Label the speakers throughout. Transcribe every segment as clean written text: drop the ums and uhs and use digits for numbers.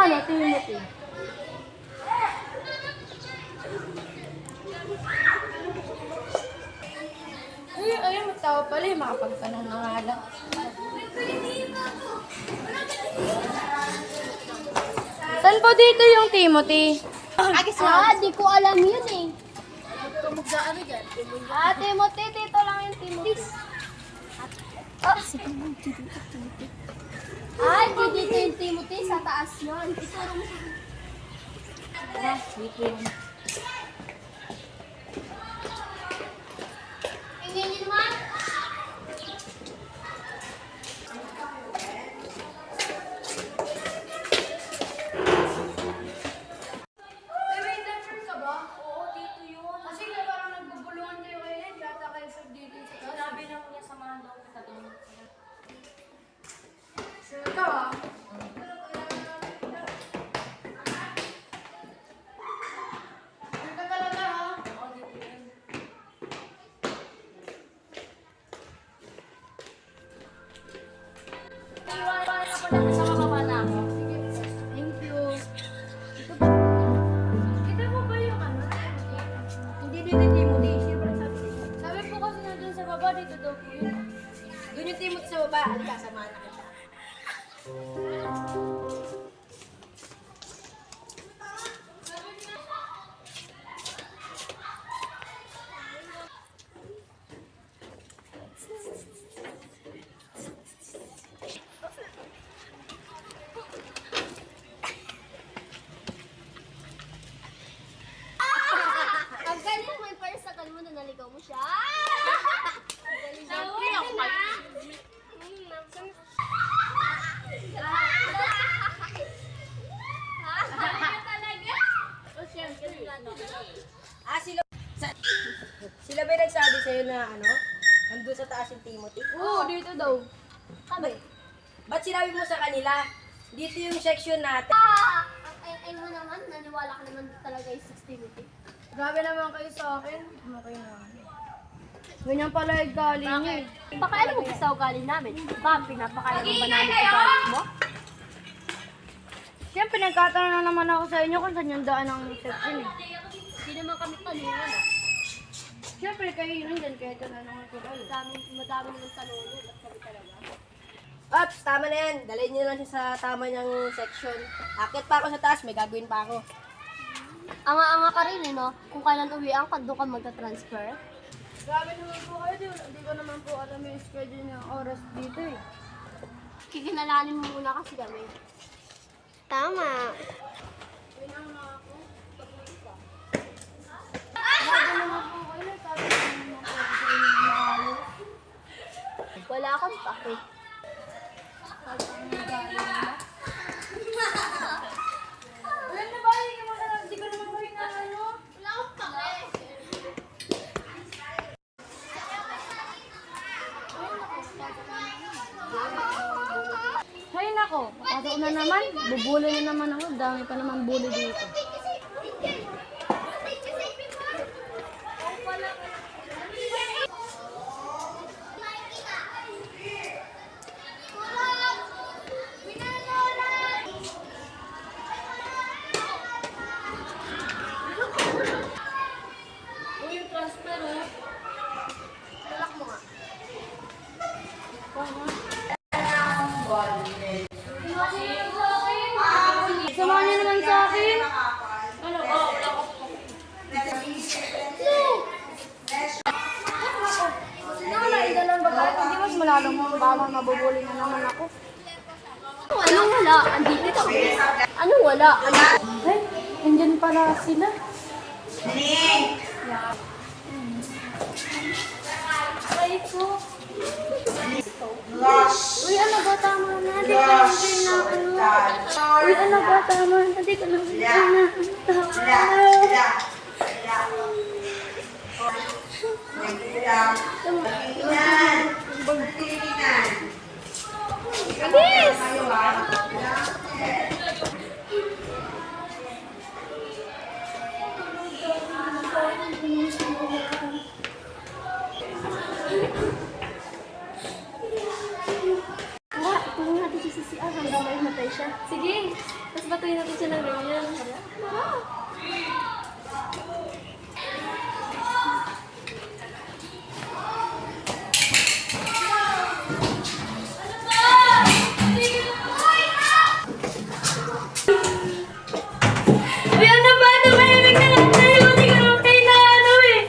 Speaker 1: ano, Timothy. Ayun, magtawa pala yung makapagtanong na nga lang. Saan po dito yung Timothy?
Speaker 2: Di ko alam yun eh.
Speaker 1: Ano dyan?
Speaker 2: Timothy, dito lang yung Timothy. Di dito yung Timothy, sa taas yun. Ituro mo sa Tingin niyo naman.
Speaker 1: May dancer ka ba? Oo, dito yun. Kasi parang nagbubulungan kayo kayo. Yata kayo sa dito sa taas. Sinabi lang niya samahan daw kita doon. Sure ka ah. Sure ka talaga ha? Oo, dito yun. Iwan ako lang sa kababa na ako. Sige, thank you. Kita mo ba yung ano? Hindi dito yung Timothy. Siyempre sabi dito. Sabi po kasi na dun sa baba, dito daw po yun.
Speaker 2: Doon yung Timothy sa baba. Halika, samahan na kita. Ang galing mo yung parsakan mo na naligaw mo siya. Ang galing daw.
Speaker 3: Sila ba yung nagsabi sa'yo na ano? Nandun sa taas yung Timothy?
Speaker 1: Oo, dito daw.
Speaker 3: Kami. Ba't sinabi mo sa kanila? Dito yung section natin.
Speaker 2: Ay mo naman, naniwala ka naman talaga yung 6 Timothy.
Speaker 1: Grabe naman kayo sa akin. Okay na. Ganyan pala yung galing niya eh.
Speaker 2: Pakailan mo sa ugali namin? Ba, pinapakailan mo ba namin sa ugali mo?
Speaker 1: Siyempre, nagkatanong na naman ako sa inyo kung saan yung daan ng section eh.
Speaker 2: Hindi naman kami tanungan ah.
Speaker 1: Siyempre, kayo yun dyan, kaya tanong ko kayo.
Speaker 2: Madami naman tanungan at kami talaga.
Speaker 3: Ops, tama na yan. Dalhin niyo lang siya sa tama niyang section. Akit pa ako sa taas, may gagawin pa ako.
Speaker 2: Anga-anga ka rin eh, no? Kung kailan uwian ka, doon ka magta-transfer.
Speaker 1: Grabe naman po kayo, di ko naman po alam yung schedule ng oras dito eh.
Speaker 2: Kikinalanin mo muna kasi kami. Tama.
Speaker 1: Pinang na ako, patuloy ka. Grabe naman po kayo, sabi ko naman po sa inyo na ayos.
Speaker 2: Wala akong pake.
Speaker 1: Sabi ko naman galing na. Alam na ba, hindi ko naman kayo na ano.
Speaker 2: Wala akong pake.
Speaker 1: Hay nako, pasok na naman. Bubuli na naman ako. Dami pa naman bully dito.
Speaker 2: Yung transfer oh. Tulak mo nga.
Speaker 1: Sama niyo naman sa akin.
Speaker 2: Ano?
Speaker 1: Nakalain na lang ba tayo? Hindi mas malalong mo. Baka mabubuli na naman ako.
Speaker 2: Anong wala? Andito ka. Anong wala?
Speaker 1: Ay, andyan pala sila. Ay ko. Uy, ano ba tama na? Di ko lang din na ano. Uy, ano ba tama na? Di ko lang din na
Speaker 2: siya. Sige, mas batuhin natin siya ng ganyan.
Speaker 1: Uy, ano ba? Tumahimik na lang tayo. Hindi ka naman kayo na ano eh.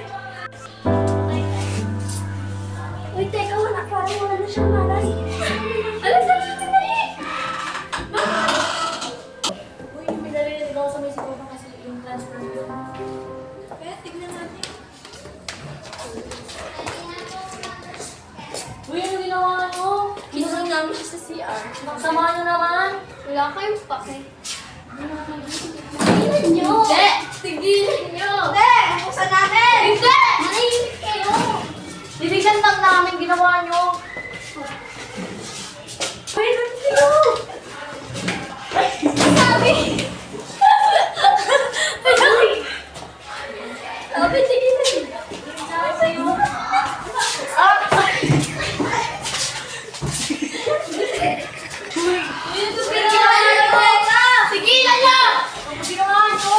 Speaker 2: Uy, teka, wala. Parang wala na siyang malay.
Speaker 1: Alam sa natin na eh. Uy, yung pinarili daw sa may siguro kasi yung transfer yun. Kaya tignan natin. Uy, ano ginawa nyo?
Speaker 2: Kinulang namin siya sa CR.
Speaker 1: Magsama nyo naman.
Speaker 2: Wala kayong pake. Tigilan nyo!
Speaker 1: Hindi! Tigilan nyo!
Speaker 3: Hindi! Buksan natin!
Speaker 1: Hindi!
Speaker 2: Manahimik kayo!
Speaker 1: Bibigyan lang namin ginawa nyo. Uy, nandito!
Speaker 2: Sabi!
Speaker 1: Ay!
Speaker 2: Sabi, tigilan!
Speaker 1: Sabi sa'yo. Ah! Uy, ito ginawa nyo! Tigilan nyo! Ano ginawa nyo?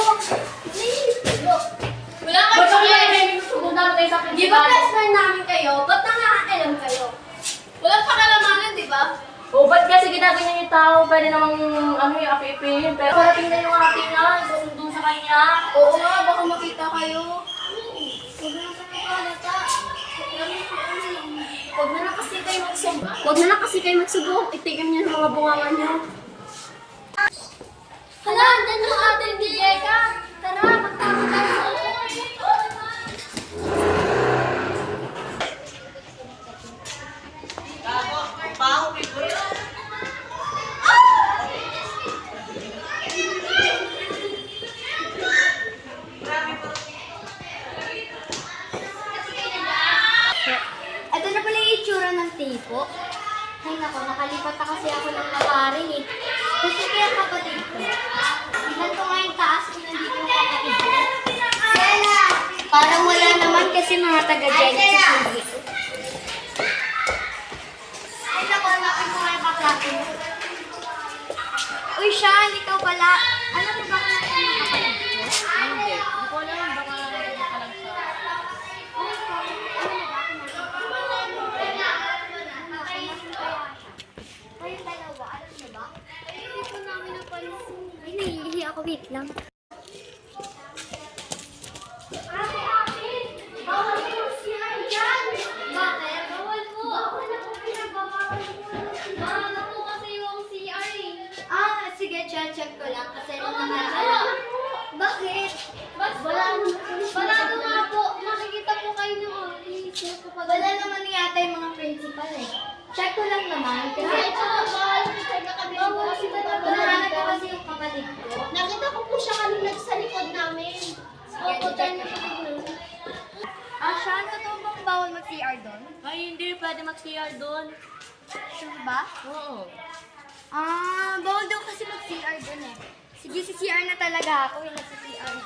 Speaker 2: Wala
Speaker 1: Ba't
Speaker 2: kayong
Speaker 1: ako
Speaker 2: pake!
Speaker 1: yung sumunod tayo sa
Speaker 2: Di ba
Speaker 1: principal?
Speaker 2: classmate namin kayo? Ba't nakakailam kayo? Walang pakalamanan, di ba?
Speaker 1: O, ba't kasi ginaganyan yung tao? Pwede namang ano yung api-ipihin. Pero parating na yung atingan. Susundo sa kanya.
Speaker 2: Oo nga, baka makita kayo. Huwag na kayo halata. Huwag na lang kasi kayo magsubok. Huwag na lang kasi kayo magsubok. Itigam niyo ng mga bungangan niyo. Hala, andyan yung ate ni Jeka. Tara, magtama tayo. Ito na pala yung itsura ng tipo. Ay nako, nakalipat na kasi ako ng makaring eh. Kasi kaya kapatid ko. Tignan ko nga yung taas kung nandito yung kapatid ko. Sela! Parang wala naman kasi mga taga-Genesis yung dito. Ay nako, hanapin ko nga yung kaklase mo. Uy, Sean, ikaw pala. Alam mo ba kung ano yung kapatid ko?
Speaker 1: Hindi. Hindi ko alam. Baka nakalang sa...
Speaker 2: Kayong dalawa, alam niyo ba? Hindi ko namin napansin. Ay, nahihihi ako. Wait lang. Ate! Bawal po siya dyan! Bakit? Bawal po! Bawal na po pinagbabawal po. Bawal na po kasi yung CR eh. Sige, check ko lang kasi nung nakaraan. Bakit? Wala nga po. Nakikita po kayo ng office. Wala naman yata yung mga principal eh. Check ko lang naman. Kasi bawal kasi talaga. Nahanap ko kasi yung kapatid ko. Nakita ko po siya kanina sa likod namin. Opo, dyan yung kapatid ko. Sean, totoo bang bawal mag-CR doon?
Speaker 1: Ay, hindi. Pwede mag-CR doon.
Speaker 2: Sure ba?
Speaker 1: Oo.
Speaker 2: Bawal daw kasi mag-CR doon eh. Sige, si CR na talaga ako. Yung nag-CR na.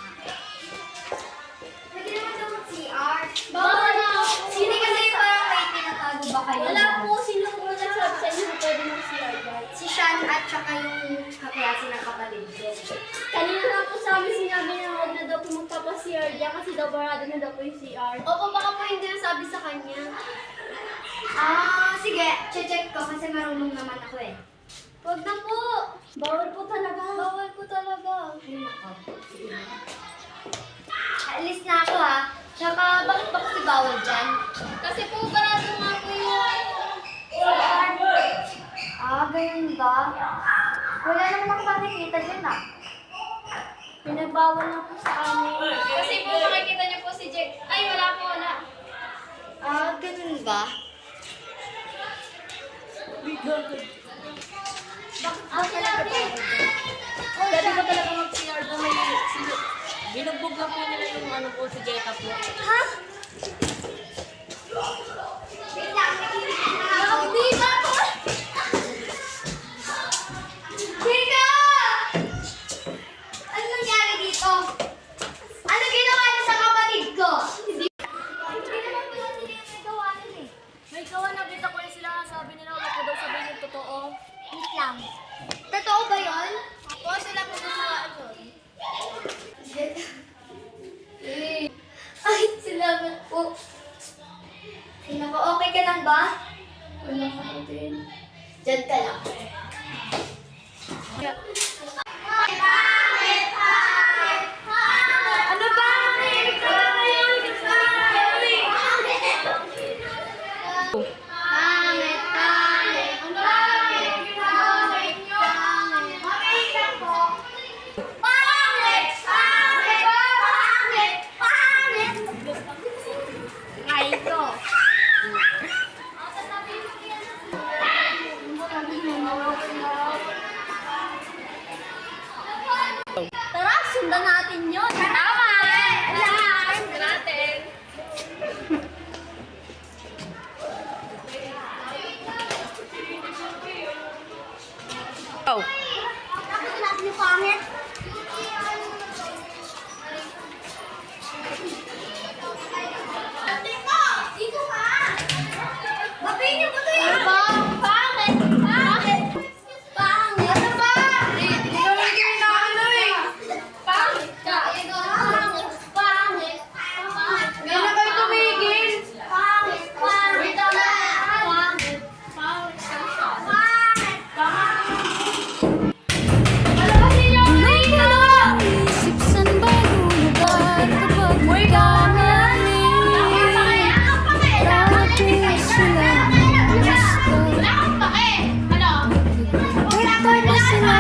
Speaker 2: Pwede naman daw mag-CR. Bawal na ako. Sino kasi yung parang may tinatago ba kayo? Wala po. Sino po nagsasabi sa inyo na pwede mag-CR doon? Si Sean at saka yung kaklase ng kapatid ko. Kanina na po sinabi niya huwag na daw po magpapa-CR diyan kasi daw barado na daw po yung CR. Opo, baka po hindi nasabi sa kanya. Sige. Check ko kasi marunong naman ako eh. Huwag na po! Bawal po talaga. Bawal po talaga. Ay, nako. Sige. Alis na ako ha. Tsaka, bakit ba kasi bawal dyan? Kasi po, barado nga po yung... ganyan ba? Wala naman ako makikita dyan ah. Pinagbawal na po sa amin. Kasi po, makikita niyo po si Jack. Ay, wala po, wala. Ganun ba? Bakit natin?
Speaker 1: Pwede ba talaga mag-CR doon? Binugbog lang po nila yung ano po si Jeka po.
Speaker 2: Ha? Wait lang, hindi ba po? Jeka! Ano nangyari dito? Ano ginawa niyo sa kapatid ko? Hindi naman po natin yung nagawa nun eh.
Speaker 1: May kawan, nakita ko yung sila. Sabi nila, wala ko daw sabihin yung totoo.
Speaker 2: Wait lang. Totoo ba Diyan ka lang. Ano ba? Tara, sundan natin yun. Tama! Tara, sundan natin.
Speaker 3: Go.
Speaker 2: Bakit natin yung pangit? Dito ka! Batiin niyo ba ito yun? Pangit! Pangit! Pangit! Ano ba? Ikaw lang kayo na ano eh! Pangit ka! Pangit! Pangit! Pangit!
Speaker 1: Ngayon na kayo tumigil.
Speaker 2: Pangit! Pangit! Pangit! Pangit! Palabasin niyo ako dito!
Speaker 4: Isip saan ba lugar kapag nagkamali? Grabe sila Pwede ba sila?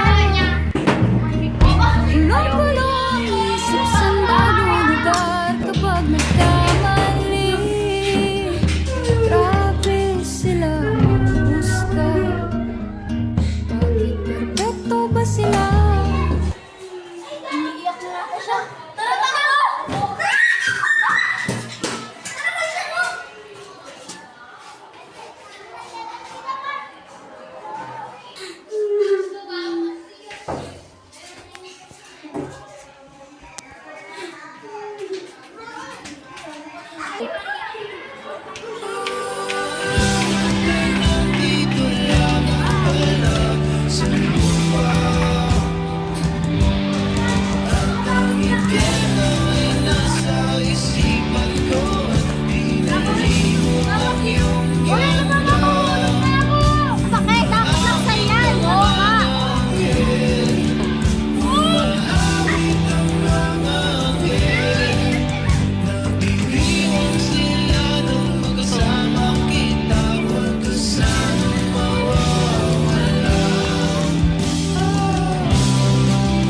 Speaker 4: Kulong-kulong isip saan ba lugar kapag nagkamali? Grabe sila husga. Bakit perfecto ba sila?
Speaker 2: Umiiyak na ako siya. Tara, takbo! Tara, bilisan mo! Wala na ba mahulog na ako? Bakit? Dapat lang sa'yan. Oo nga.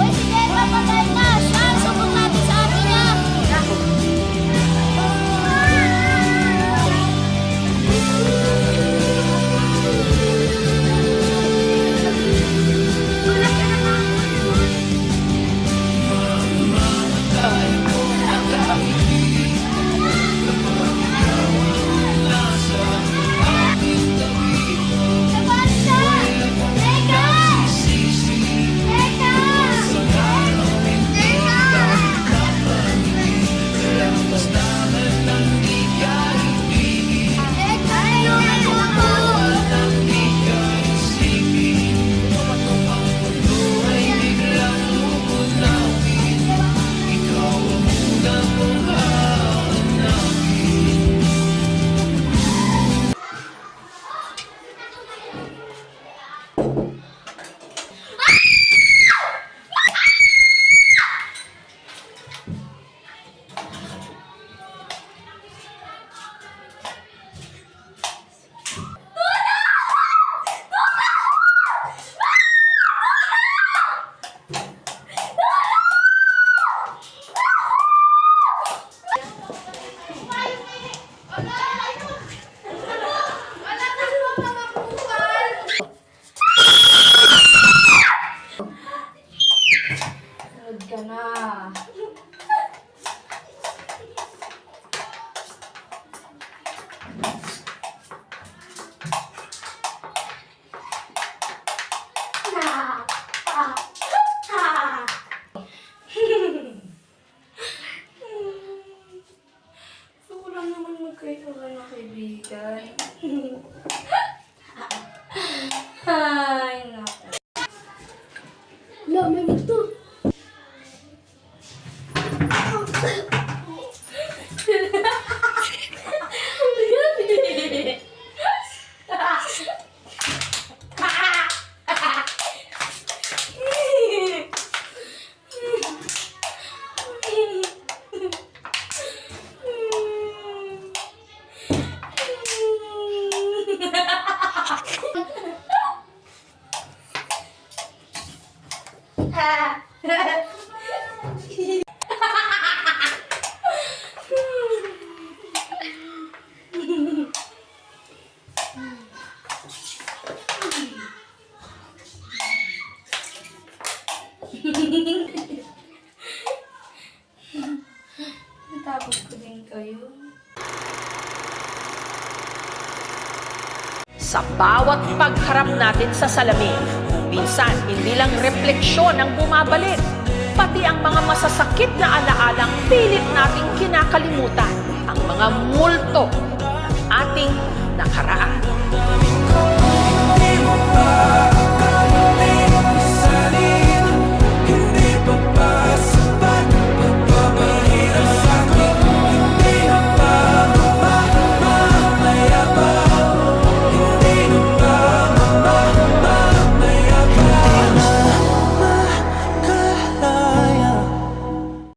Speaker 2: Uy, sige, papatay na. Siya, sabot natin sa atin niya.
Speaker 1: Lamig ito. Natapos ko din kayo.
Speaker 5: Sa bawat pagharap natin sa salamin, minsan hindi lang refleksyon ang bumabalik, pati ang mga masasakit na alaalang pilit nating kinakalimutan, ang mga multo ng ating nakaraan.